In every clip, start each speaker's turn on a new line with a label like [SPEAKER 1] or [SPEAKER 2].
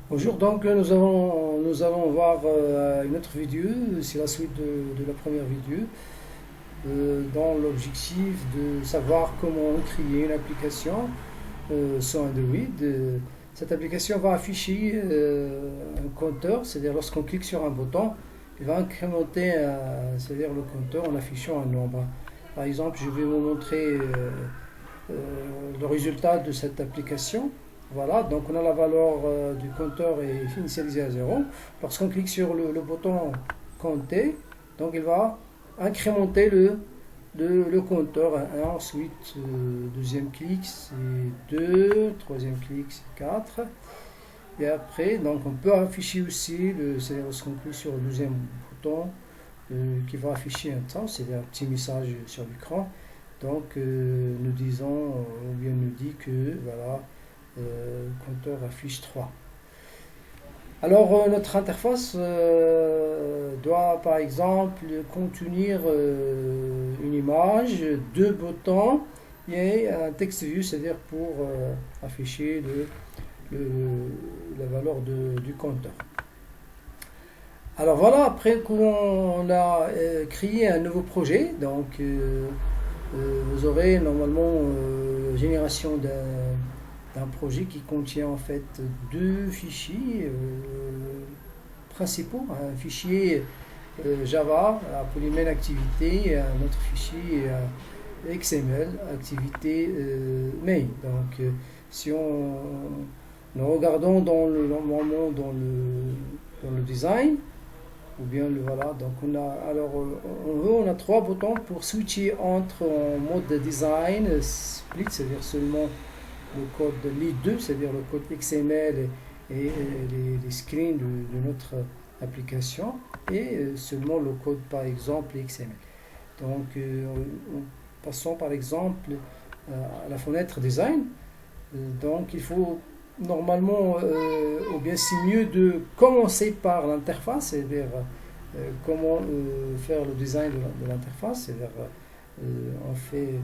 [SPEAKER 1] Bonjour, donc nous allons voir une autre vidéo, c'est la suite de la première vidéo, dans l'objectif de savoir comment créer une application sur Android. Cette application va afficher un compteur, c'est-à-dire lorsqu'on clique sur un bouton, il va incrémenter, c'est-à-dire le compteur en affichant un nombre. Par exemple, je vais vous montrer euh, le résultat de cette application. Voilà, donc on a la valeur du compteur est initialisée à 0. Lorsqu'on clique sur le bouton compter, donc il va incrémenter le compteur à 1. Ensuite, deuxième clic c'est 2, troisième clic c'est 4. Et après, donc on peut afficher aussi, c'est-à-dire lorsqu'on clique sur le deuxième bouton, qui va afficher un temps, c'est un petit message sur l'écran. Donc nous disons, ou bien nous dit que voilà, le compteur affiche 3. Alors notre interface doit par exemple contenir une image, deux boutons et un texte view, c'est-à-dire pour afficher la valeur du compteur. Alors voilà, après qu'on a créé un nouveau projet, donc vous aurez normalement génération d'un projet qui contient en fait deux fichiers principaux. Un fichier Java appelé main activité et un autre fichier XML activité main. Donc si nous regardons normalement dans le design, ou bien voilà, donc on a trois boutons pour switcher entre en mode design split, c'est-à-dire seulement le code les deux, c'est-à-dire le code XML et les screens de notre application, et seulement le code par exemple XML. Donc passons par exemple à la fenêtre design. Donc il faut normalement, ou bien c'est mieux de commencer par l'interface, c'est-à-dire comment faire le design de l'interface, c'est-à-dire euh, on fait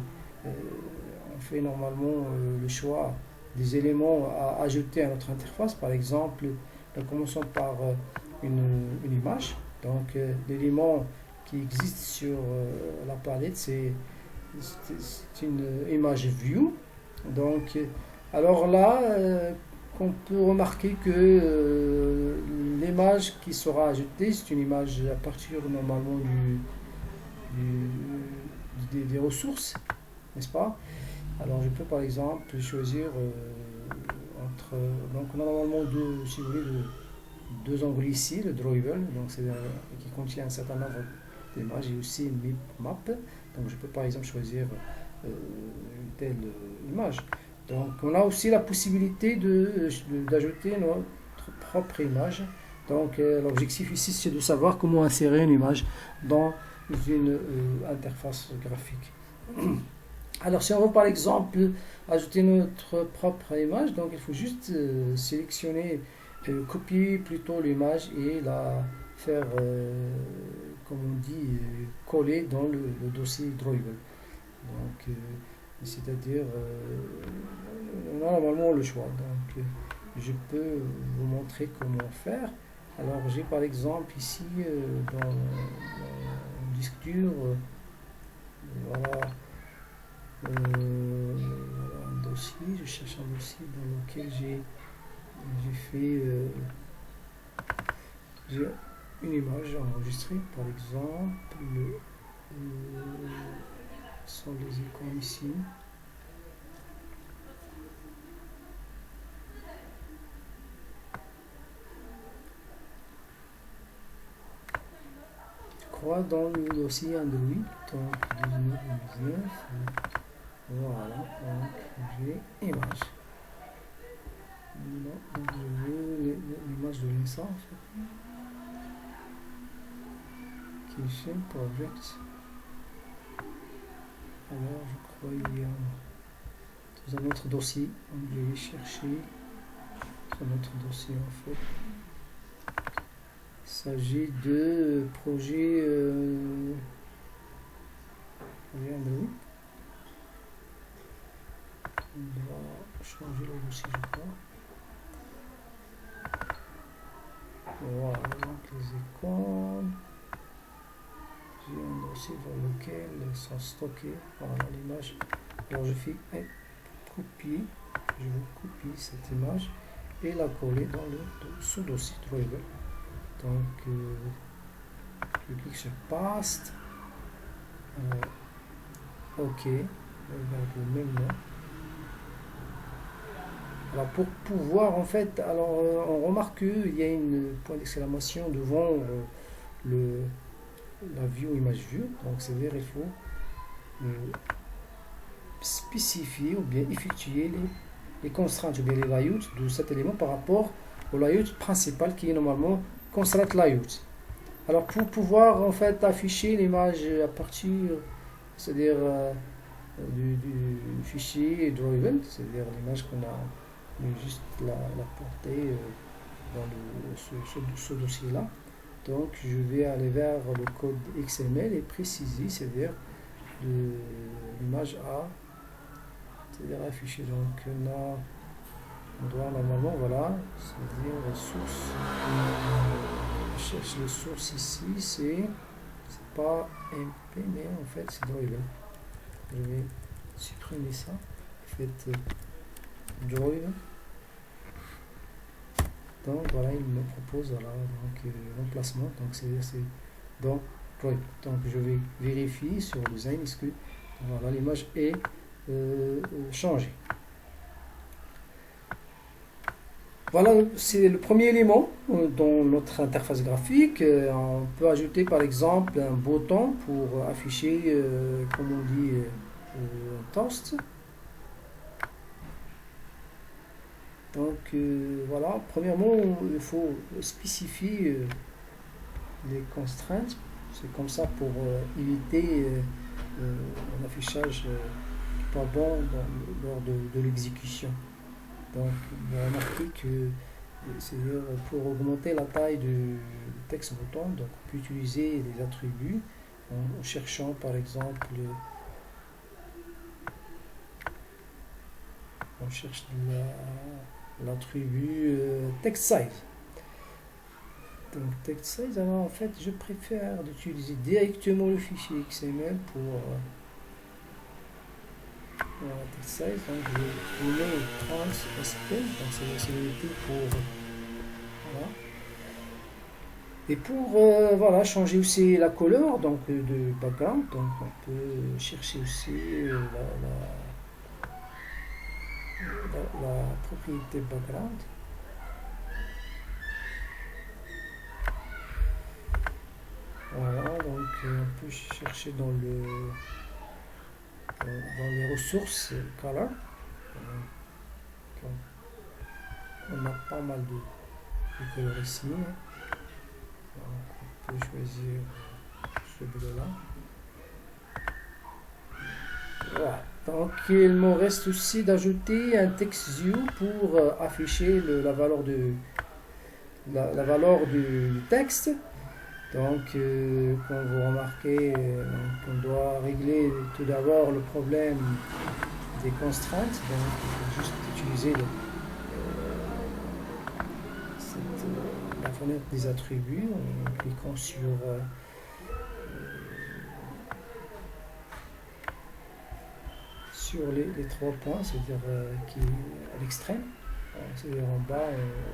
[SPEAKER 1] normalement le choix des éléments à ajouter à notre interface. Par exemple, nous commençons par une image. Donc l'élément qui existe sur la palette, c'est une image view. Donc alors là, on peut remarquer que l'image qui sera ajoutée, c'est une image à partir normalement des ressources, n'est-ce pas? Alors je peux par exemple choisir entre. Donc on a normalement deux, si vous voulez, deux onglets ici, le drawable, donc qui contient un certain nombre d'images, et aussi une map. Donc je peux par exemple choisir une telle image. Donc on a aussi la possibilité d'ajouter notre propre image. Donc l'objectif ici c'est de savoir comment insérer une image dans une interface graphique. Alors si on veut par exemple ajouter notre propre image, donc il faut juste sélectionner, copier plutôt l'image et la faire, comme on dit, coller dans le dossier Drawable. Donc c'est-à-dire on a normalement le choix. Donc je peux vous montrer comment faire. Alors j'ai par exemple ici dans le disque dur, voilà, un dossier, je cherche un dossier dans lequel j'ai fait j'ai une image enregistrée, par exemple sont les icônes ici. Je crois dans le dossier Android, donc 19. Voilà, donc j'ai image. Non, donc je veux l'image de l'INSA en fait. Kitchen Project. Alors je crois qu'il y a dans un autre dossier, donc je vais chercher sur notre dossier en fait. Il s'agit de projet Android. On va changer le dossier, je crois. Voilà, donc les icônes. J'ai un dossier dans lequel elles sont stockées. Voilà l'image. Alors je fais un copier. Je vais copier cette image et la coller dans le sous-dossier Driver. Donc je clique sur Paste. OK. Je garde le même nom. Alors pour pouvoir en fait, alors on remarque qu'il y a une point d'exclamation devant la view image vue, donc c'est-à-dire il faut spécifier ou bien effectuer les contraintes ou bien les layouts de cet élément par rapport au layout principal qui est normalement constraint layout. Alors pour pouvoir en fait afficher l'image à partir, c'est-à-dire du fichier driven, c'est-à-dire l'image qu'on a juste la porter dans ce dossier-là. Donc je vais aller vers le code XML et préciser, c'est-à-dire l'image A, c'est-à-dire afficher. Donc on doit normalement, voilà, c'est-à-dire ressources. Je cherche les sources ici, c'est pas MP, mais en fait c'est driven. Je vais supprimer ça. Faites driven. Donc voilà, il me propose voilà, donc l'emplacement. Donc c'est donc driven. Donc je vais vérifier sur le design est-ce que voilà l'image est changée. Voilà, c'est le premier élément dans notre interface graphique. On peut ajouter par exemple un bouton pour afficher, comme on dit, un toast. Donc voilà, premièrement, il faut spécifier les contraintes. C'est comme ça pour éviter un affichage pas bon lors de l'exécution. Donc, vous remarquez que c'est-à-dire pour augmenter la taille du texte bouton, donc on peut utiliser les attributs en cherchant par exemple, on cherche l'attribut text size. Donc text size, alors en fait je préfère d'utiliser directement le fichier XML pour voilà, text size, donc je mets 30 SP, donc c'est la possibilité pour voilà. Et pour voilà, changer aussi la couleur donc de background, donc on peut chercher aussi la propriété background. Voilà, donc on peut chercher dans les ressources color. On a pas mal de couleurs ici. Donc on peut choisir ce bleu-là. Voilà. Donc il me reste aussi d'ajouter un text view pour afficher la valeur la valeur du texte. Donc, comme vous remarquez, on doit régler tout d'abord le problème des contraintes. Donc, il faut juste utiliser la fenêtre des attributs en cliquant sur les trois points, c'est-à-dire qui est à l'extrême, c'est-à-dire en bas,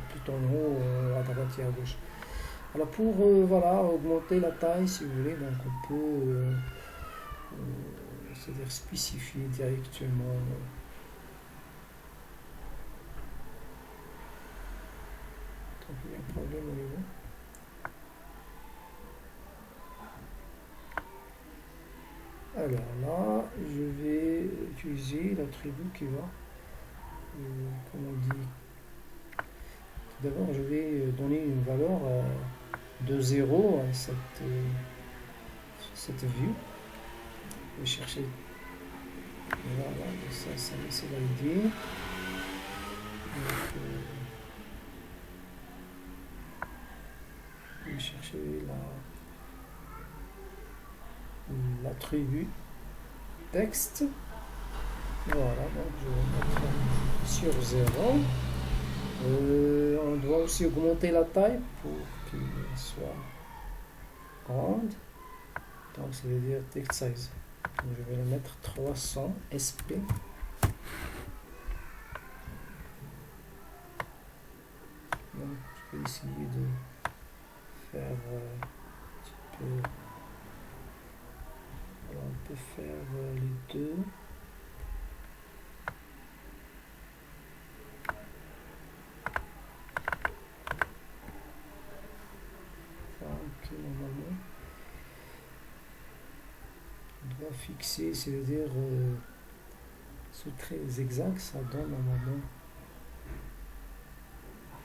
[SPEAKER 1] tout en haut, à droite et à gauche. Alors pour voilà, augmenter la taille si vous voulez, donc on peut c'est-à-dire spécifier directement donc il y a un problème au niveau. Alors là, je vais utiliser l'attribut qui va, comme on dit, tout d'abord je vais donner une valeur de 0 à cette vue. Je vais chercher, voilà, ça c'est l'ID. Je vais chercher l'attribut texte. Voilà, donc je vais mettre sur 0. On va aussi augmenter la taille pour qu'il soit grande. Donc ça veut dire text size. Donc, je vais le mettre 300 SP. Donc je vais essayer de faire un petit peu. Alors, on peut faire les deux. Donc normalement on doit fixer, c'est-à-dire ce trait exact, ça donne normalement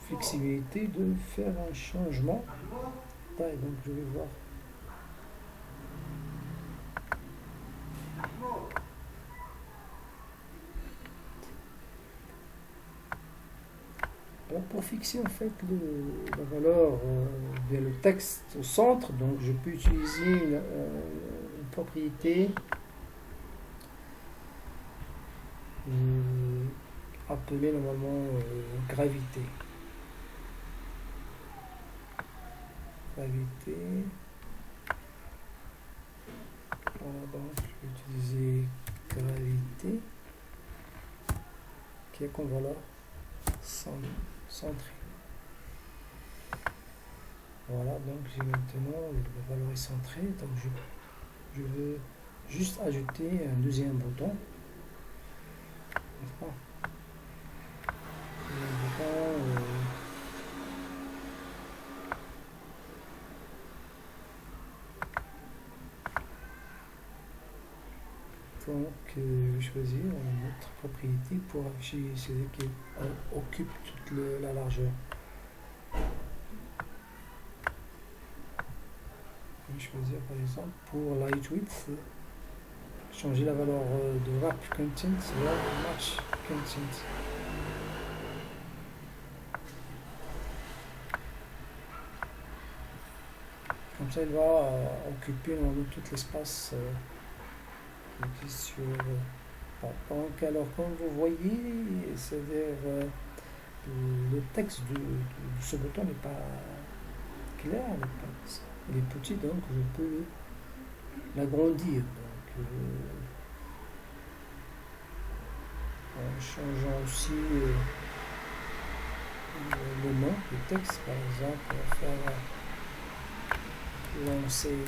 [SPEAKER 1] flexibilité de faire un changement de taille. Donc je vais voir. Alors pour fixer en fait la valeur de le texte au centre, donc je peux utiliser une propriété appelée normalement gravité. Gravité. Voilà, donc je vais utiliser gravité qui est comme valeur centré. Voilà, donc j'ai maintenant la valeur est centrée, donc je veux juste ajouter un deuxième bouton, n'est-ce pas? Donc je vais choisir une autre propriété pour afficher celui qui occupe toute la largeur. Je vais choisir par exemple pour light width, changer la valeur de wrap content vers match content. Comme ça, il va occuper tout l'espace qui est sur. Donc, alors, comme vous voyez, c'est-à-dire le texte de ce bouton n'est pas clair, il est petit, donc je peux l'agrandir. Donc, en changeant aussi le nom du texte, par exemple, on va faire lancer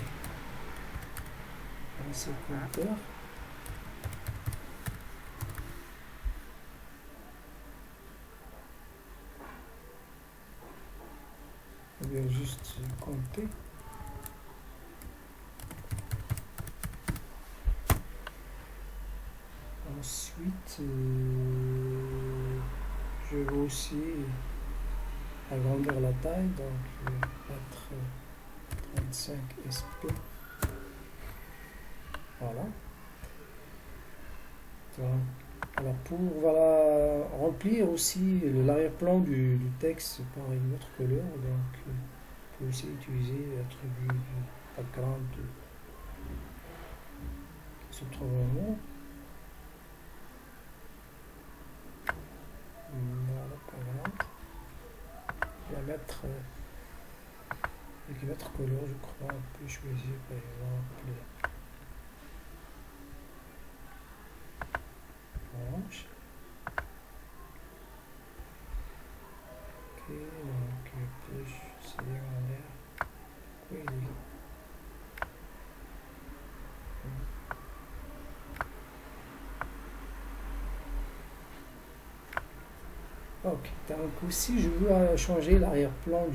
[SPEAKER 1] compteur. On vient juste compter. Ensuite, je vais aussi agrandir la taille, donc je vais mettre 35 SP. Voilà. Alors pour remplir aussi l'arrière-plan du texte par une autre couleur, donc on peut aussi utiliser l'attribut du background qui se trouve en haut. Voilà, background. Je vais mettre avec une autre couleur, je crois, on peut choisir par exemple orange. Ok, donc on peut choisir en l'air. Oui. Ok, donc aussi je veux changer l'arrière-plan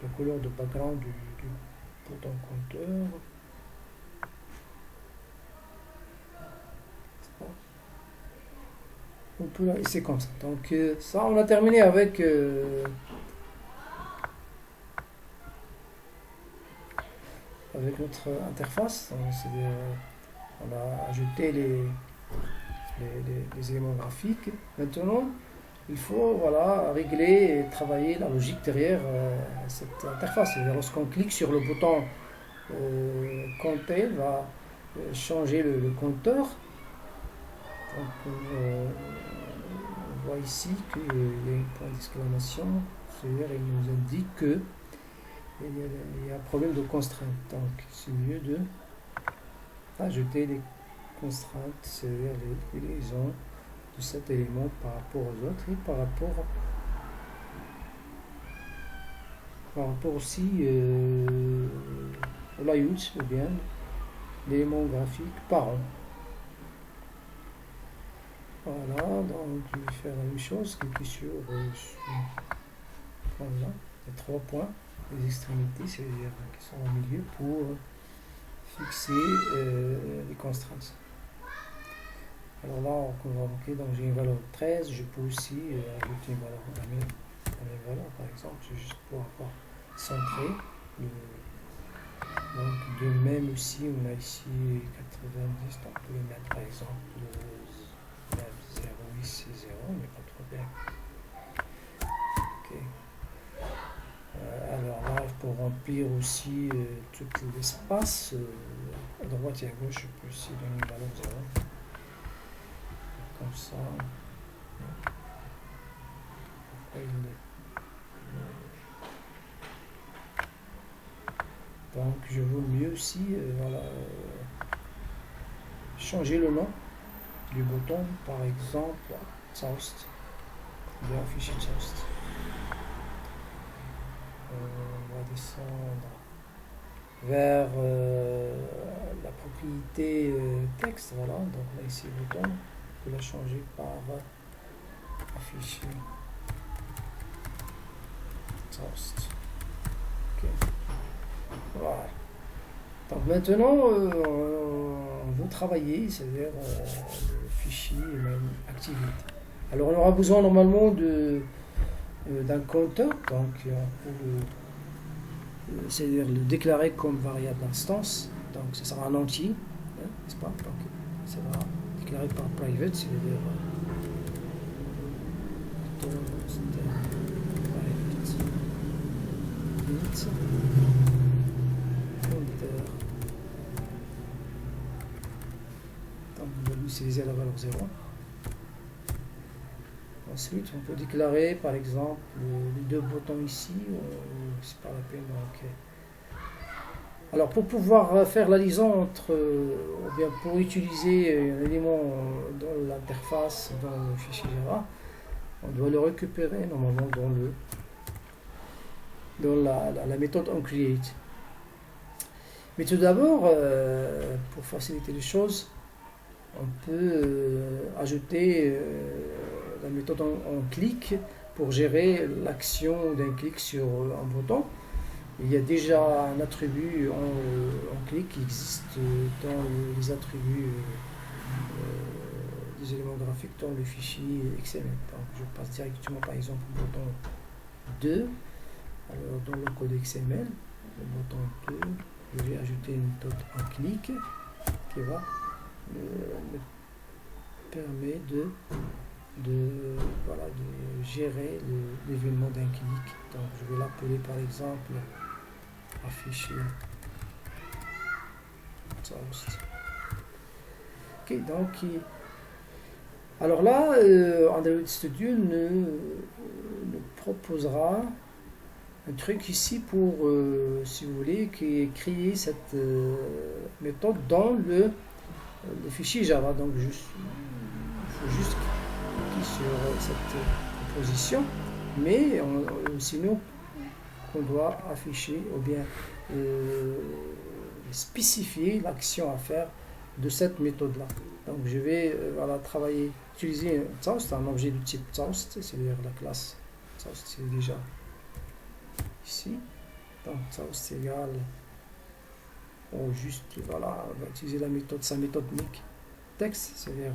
[SPEAKER 1] la couleur de background du bouton compteur. On peut la laisser comme ça. Donc ça, on a terminé avec notre interface. On a ajouté les éléments graphiques. Maintenant, il faut régler et travailler la logique derrière cette interface. Lorsqu'on clique sur le bouton compter, il va changer le compteur. Donc, voit ici qu'il y a un point d'exclamation, c'est-à-dire il nous indique que il y a un problème de contrainte. Donc c'est mieux de ajouter les contraintes, c'est-à-dire les liaisons de cet élément par rapport aux autres et par rapport aussi au layout, ou bien l'élément graphique par an. Voilà, donc je vais faire la même chose, cliquer sur ce point-là, les 3 points, les extrémités, c'est-à-dire qui sont au milieu, pour fixer les contraintes. Alors là, on va remarquer, donc j'ai une valeur de 13, je peux aussi ajouter une valeur, la même valeur par exemple, juste pour avoir centré. Donc de même aussi, on a ici 90, donc on peut le mettre par exemple 0, ici 0, mais pas trop bien. Ok. Alors là, pour remplir aussi tout l'espace, à droite et à gauche, je peux aussi donner une valeur 0. Comme ça. Donc je veux mieux aussi voilà, changer le nom du bouton, par exemple Toast, de afficher Toast. On va descendre vers la propriété texte, voilà, donc là ici le bouton, on peut la changer par afficher Toast. Ok. Voilà. Donc maintenant, on veut travailler, c'est-à-dire le fichier et même activité. Alors on aura besoin normalement d'un compteur, donc on peut c'est-à-dire le déclarer comme variable instance, donc ce sera un entier, hein, n'est-ce pas? Donc ça va déclarer par private, c'est-à-dire donc on va utiliser la valeur 0. Ensuite, on peut déclarer par exemple les deux boutons ici, c'est pas la peine. Donc, alors pour pouvoir faire la liaison entre, ou bien pour utiliser un élément dans l'interface, dans le fichier Java, on doit le récupérer normalement dans la méthode onCreate. Mais tout d'abord, pour faciliter les choses, on peut ajouter la méthode en clic pour gérer l'action d'un clic sur un bouton. Il y a déjà un attribut en clic qui existe dans les attributs des éléments graphiques dans le fichier XML. Donc je passe directement par exemple au bouton 2. Alors dans le code XML, le bouton 2, je vais ajouter une méthode en clic qui va me permet voilà, de gérer l'événement d'un clic. Donc je vais l'appeler par exemple afficher Toast. Ok, donc alors là Android Studio nous proposera un truc ici pour si vous voulez créer cette méthode dans le fichier Java. Donc il faut juste cliquer sur cette proposition, mais sinon on doit afficher ou bien spécifier l'action à faire de cette méthode là. Donc je vais voilà, utiliser un Toast, un objet du type Toast, c'est-à-dire la classe Toast, c'est déjà ici. Donc Toast égale juste voilà, on va utiliser sa méthode make text, c'est-à-dire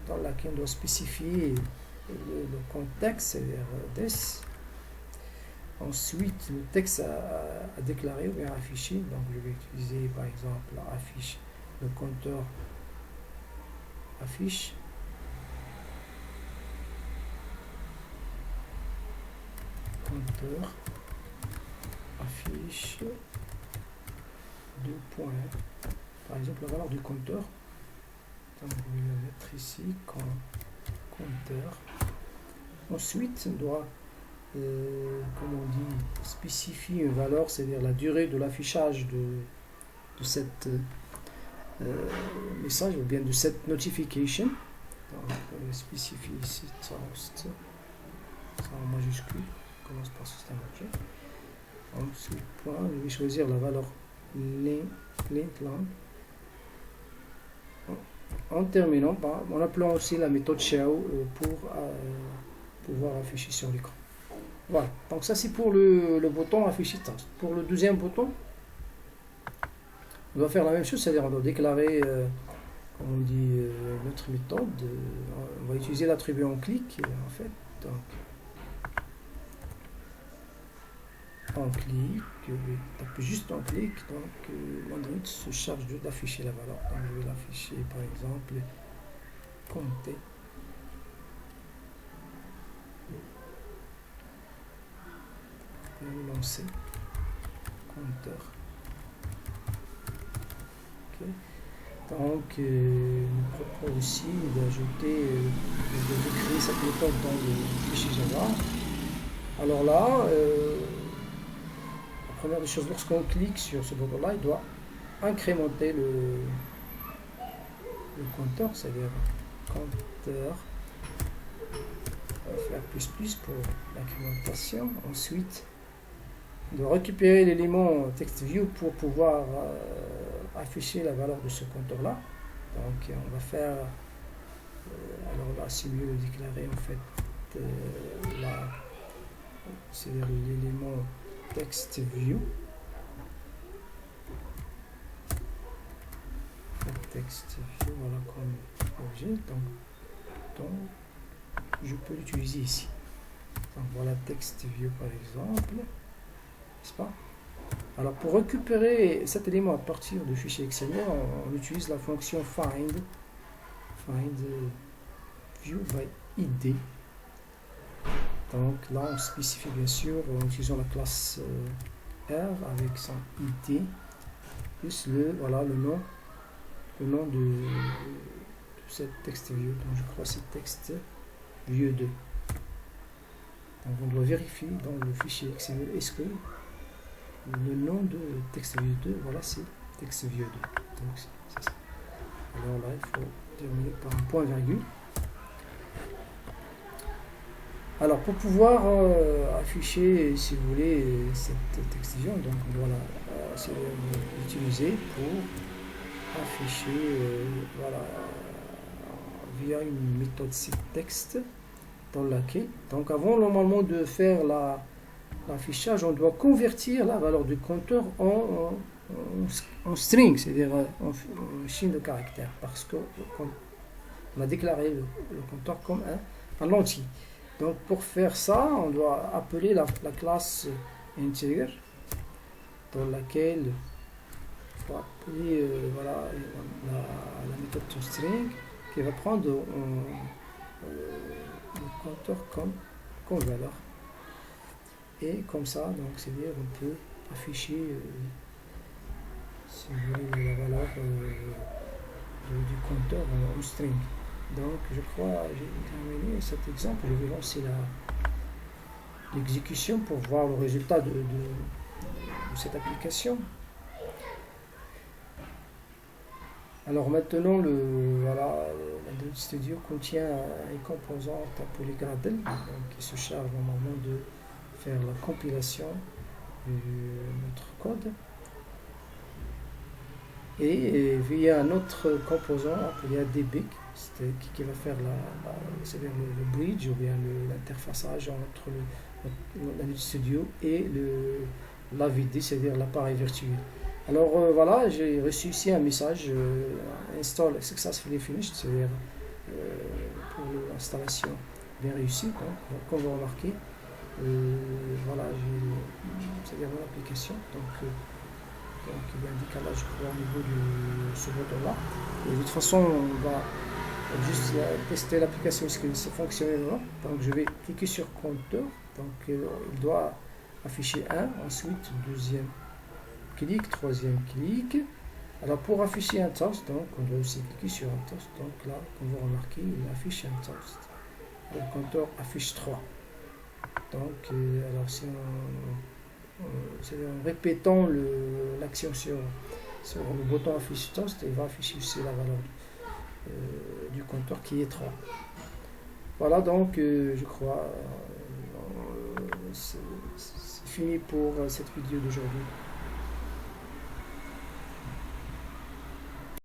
[SPEAKER 1] dans laquelle on doit spécifier le contexte, c'est-à-dire this. Ensuite, le texte à déclarer ou bien afficher. Donc, je vais utiliser par exemple affiche, le compteur affiche. Compteur affiche 2 points. Par exemple, la valeur du compteur. Donc, je vais le mettre ici quand compteur. Ensuite, on doit, comme on dit, spécifier une valeur, c'est-à-dire la durée de l'affichage de cette message ou bien de cette notification. Donc, on spécifie ici toast, ça en majuscule, on commence par système objet. Ensuite, point, je vais choisir la valeur length en terminant en appelant aussi la méthode show pour pouvoir afficher sur l'écran. Voilà, donc ça c'est pour le bouton afficher task. Pour le deuxième bouton, on doit faire la même chose, c'est-à-dire on doit déclarer, comme on dit, notre méthode. On va utiliser l'attribut en clic en fait. Donc, en clic, je vais taper juste en clic, donc Android se charge d'afficher la valeur. Donc je vais l'afficher par exemple compter. Lancer compteur. Okay. Donc il nous propose aussi d'ajouter, de créer cette méthode dans le fichier Java. Alors là, la première des choses, lorsqu'on clique sur ce bouton-là, il doit incrémenter le compteur, c'est-à-dire compteur. On va faire plus pour l'incrémentation. Ensuite, on doit récupérer l'élément TextView pour pouvoir afficher la valeur de ce compteur-là. Donc, on va faire, alors là, c'est mieux de déclarer en fait là, c'est-à-dire l'élément TextView. TextView, voilà comme objet. Donc je peux l'utiliser ici. Donc voilà TextView par exemple, n'est-ce pas? Alors pour récupérer cet élément à partir du fichier XML, on utilise la fonction find view by ID. Donc là on spécifie bien sûr en utilisant la classe R avec son ID plus le nom de cette TextView. Donc je crois que c'est TextView 2. Donc on doit vérifier dans le fichier XML est-ce que le nom de TextView 2, voilà, c'est TextView 2. Donc c'est ça. Alors là il faut terminer par un point virgule. Alors pour pouvoir afficher, si vous voulez, cette TextView, donc on doit l'utiliser pour afficher voilà, via une méthode setText dans laquelle, donc avant normalement de faire l'affichage, on doit convertir la valeur du compteur en string, c'est-à-dire en chaîne de caractères, parce qu'on a déclaré le compteur comme un entier. Donc pour faire ça, on doit appeler la classe integer dans laquelle il faut appeler voilà, la méthode toString qui va prendre le compteur comme valeur. Et comme ça, donc c'est-à-dire on peut afficher si vous voulez la valeur du compteur en string. Donc je crois j'ai terminé cet exemple. Je vais lancer l'exécution pour voir le résultat de cette application. Alors maintenant l'Android Studio contient une composante appelée Gradle qui se charge normalement de faire la compilation de notre code. Et via un autre composant appelé ADB qui va faire c'est-à-dire le bridge ou bien l'interfaçage entre l'Android Studio et l'AVD, c'est-à-dire l'appareil virtuel. Alors voilà, j'ai reçu ici un message install successfully finished, c'est-à-dire pour l'installation bien réussie. Donc, comme vous remarquez, voilà, c'est-à-dire mon application. Donc il y a un décalage, je crois, au niveau de ce bouton-là. Et de toute façon, on va juste tester l'application, est-ce que ça fonctionne ou non. Donc je vais cliquer sur compteur. Donc il doit afficher 1, ensuite deuxième clic, troisième clic. Alors pour afficher un toast, donc on doit aussi cliquer sur un toast. Donc là, comme vous remarquez, il affiche un toast. le compteur affiche 3. Donc, alors si c'est en répétant l'action sur le bouton affichage, il va afficher aussi la valeur du compteur qui est 3. Voilà, donc je crois c'est fini pour cette vidéo d'aujourd'hui.